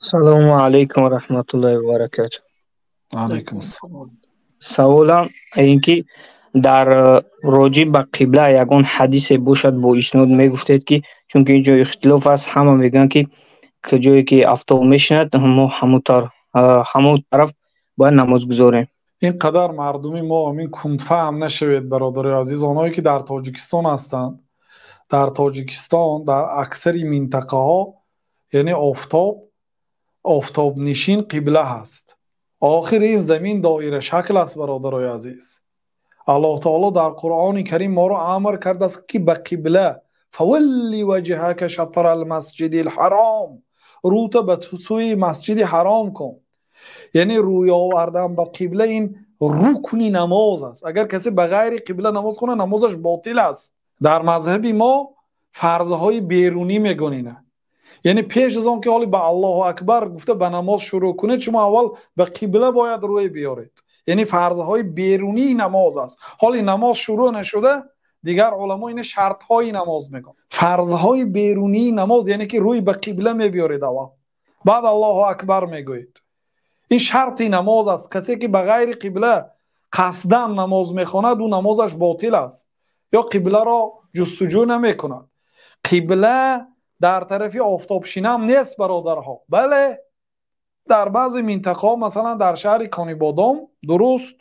Салому алейкум ва раҳматуллоҳи ва баракатуҳ. علیکم السلام. Саволам ин ки дар роҷи ба қибла ягон ҳадисе бошад бо иснод мегуфтед ки чунки ин ҷо ихтилоф аст, ҳама мегӯянд ки ҷое ки афтоб мешинад мо ҳамон тараф бояд намоз гузорем. این قدر مردمی ما همین کنفهم نشوید برادر عزیز. آنهایی که در تاجیکستان هستند، در تاجیکستان در اکثر منطقه ها یعنی آفتاب نشین قبله هست. آخر این زمین دایره شکل است برادرای عزیز. الله تعالی در قرآن کریم ما را امر کرده است که به قبله فولی وجهک شطر المسجد الحرام، روت به سوی مسجد حرام کن. یعنی روی آوردن به قبله این رکنی نماز است. اگر کسی به غیر قبله نماز کنه نمازش باطل است. در مذهب ما فرضهای بیرونی میگونینه، یعنی پیش از آن که حالی به الله اکبر گفته به نماز شروع کنید شما اول به قبله باید روی بیارید. یعنی فرضهای بیرونی نماز است. حالی نماز شروع نشده دیگر علما این شرطهای نماز میگن. فرضهای بیرونی نماز یعنی که روی به قبله میبیارید اول، بعد الله اکبر میگوید. این شرطی نماز است. کسی که به غیر قبله قصدا نماز میخواند او نمازش باطل است یا قبله را جستجو نمیکند. قبله در طرف آفتاب شینم نیست برادرها. بله در بعضی منطقه ها مثلا در شهر کانیبادام درست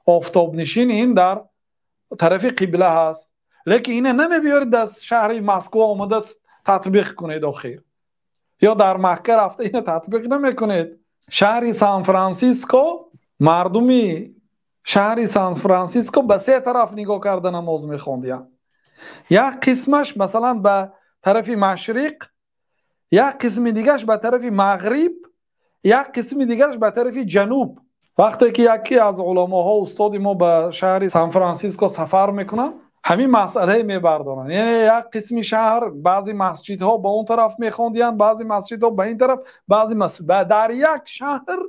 آفتاب نشین این در طرف قبله هست، لیکن اینه نمیبیارید از شهر مسکو آمده تطبیق کنید آخر، یا در مکه رفته اینه تطبیق نمیکنید. شهر سان فرانسیسکو مردمی شهر سان فرانسیسکو به سه طرف نگاه کرده نماز میخوندن. یک قسمش مثلا به طرف مشرق، یک قسم دیگرش به طرف مغرب، یک قسم دیگرش به طرف جنوب. وقتی که یکی از علماها استاد ما به شهر سان فرانسیسکو سفر میکنن همین مسئله میبردارن، یعنی یک قسم شهر بعضی مسجدها به اون طرف میخوندن، بعضی مسجدها به این طرف، بعضی مسجد در یک شهر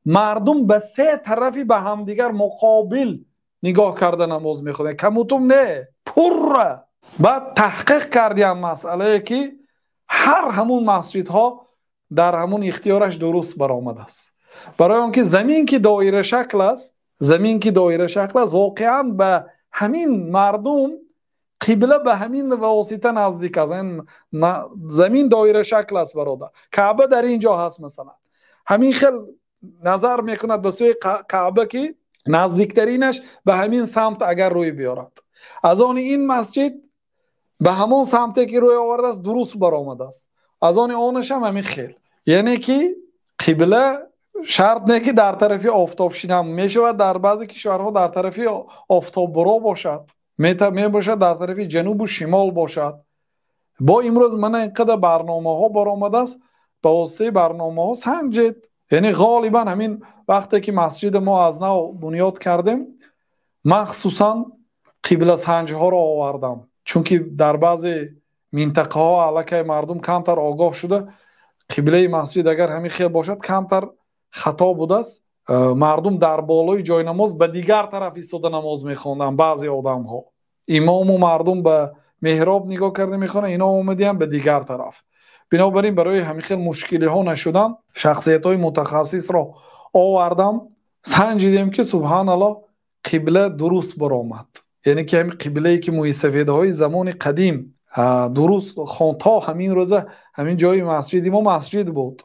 مردم به سه طرفی به همدیگر مقابل نگاه کرده نماز میخوندن. کموتم نه پر. بعد تحقیق کردیم مسئله که هر همون مسجدها در همون اختیارش درست برآمده است. برای آنکه زمین که دایره شکل است، زمین که دایره شکل است واقعا به همین مردم قبله به همین واسطه نزدیک است. این زمین دایره شکل است برادر. کعبه در اینجا هست مثلا. همین خیل نظر میکند به سوی کعبه که نزدیکترینش به همین سمت اگر روی بیارد. از آن این مسجد به همون سمتی که روی آورده است درست برآمده است. از آن آنش هم همین خیل. یعنی که قبله شرط نه که در طرف آفتاب شینم میشود. در بعضی کشورها در طرف آفتاب برو باشد، می باشد در طرف جنوب و شمال باشد. با امروز من اینقدر برنامه ها برآمده است، به واسطه برنامه ها سنجید. یعنی غالبا همین وقتی که مسجد ما از نو بنیاد کردیم مخصوصا قبله سنج ها را آوردم، چون که در بعضی منطقه ها علاقه مردم کمتر آگاه شده قبله مسجد اگر همین خیلی باشد کمتر خطا بوده است. مردم در بالای جای نماز به دیگر طرف ایستاده نماز میخوندن. بعضی آدم ها امام و مردم به محراب نگاه کرده میخوانن، اینا اومدن به دیگر طرف. بنابراین برای همین خیلی مشکلی ها نشدن شخصیت های متخصص را آوردم، سنجیدیم که سبحان الله قبله درست برآمد. یعنی که همین قبله که موسفیده های زمان قدیم درست تا همین روزه همین جای مسجد ما مسجد بود.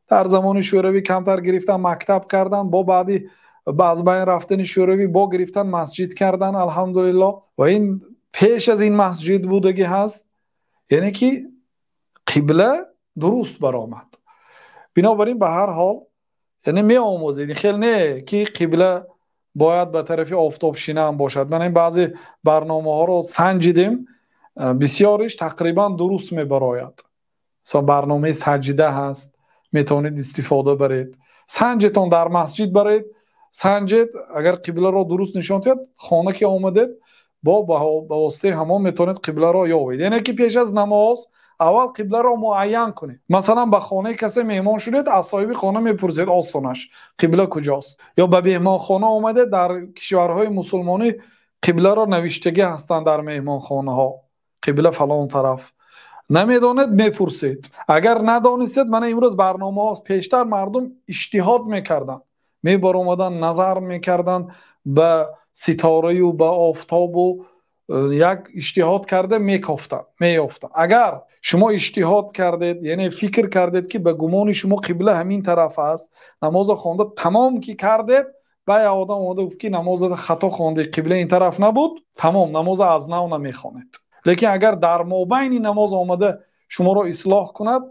در زمان شوروی کمتر گرفتن مکتب کردن، با بعدی باز بین رفتن شوروی با گرفتن مسجد کردن الحمدلله. و این پیش از این مسجد بودگی هست، یعنی که قبله درست برآمد. بنابراین به هر حال یعنی می آموزید خیلی نه که قبله باید به طرف آفتاب شینه هم باشد. من این بعضی برنامه ها رو سنجیدیم، بسیارش تقریبا درست می براید. مثلا برنامه سجده هست، میتونید استفاده برید. سنجتون در مسجد برید، سنجید اگر قبله را درست نشان دهید خانه که آمدید با واسطه همون میتونید قبله را یابید. یعنی که پیش از نماز اول قبله را معین کنید. مثلا به خانه کسی مهمان شدید از صاحب خانه میپرسید آستانش قبله کجاست، یا به مهمان خانه آمده در کشورهای مسلمانی قبله را نوشتگی هستند در مهمان خانه ها، قبله فلان طرف. نمیدانید میپرسید. اگر ندانستید، من امروز برنامه ها پیشتر مردم اجتهاد میکردن، میبر اومدن نظر میکردن به ستاره و به آفتاب و یک اجتهاد کرده میکفتن میافتن. اگر شما اجتهاد کردید، یعنی فکر کردید که به گمان شما قبله همین طرف است، نماز خوانده تمام که کردید، با یا آدم اومده که نماز خطا خوانده قبله این طرف نبود، تمام نماز از نو نمیخوانید. لیکن اگر در مابین نماز آمده شما رو اصلاح کند،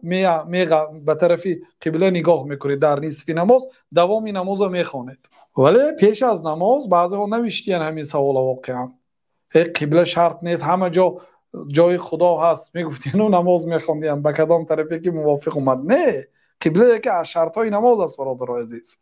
به طرف قبله نگاه میکنید، در نصف نماز دوام نماز رو میخوانید. ولی پیش از نماز بعضی ها نوشتین همین سوال واقعا قبله شرط نیست، همه جا جای خدا هست، میگفتین و نماز میخوندیم به کدام طرفی که موافق اومد. نه، قبله یکی از شرط های نماز است برادر عزیز.